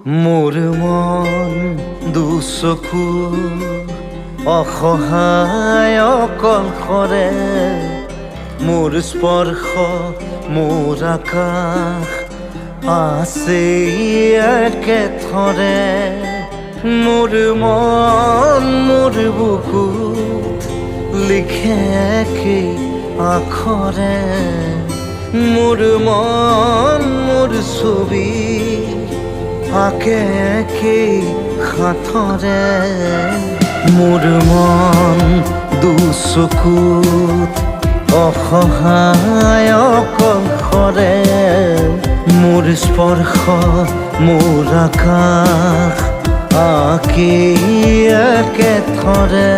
মোৰ মন দুচকু অসহায় অকলশৰে, মোৰ স্পৰ্শ মোৰ আকাশ আছে একেথৰে। মোৰ মন মোৰ বুকুত লিখে একেই আখৰে, মোৰ মন মোৰ ছবি আঁকে একেই সাঁথৰে। মোৰ মন দুচকুত অসহায় অকলশৰে, মোৰ স্পৰ্শ মোৰ আকাশ আঁকি একেথৰে।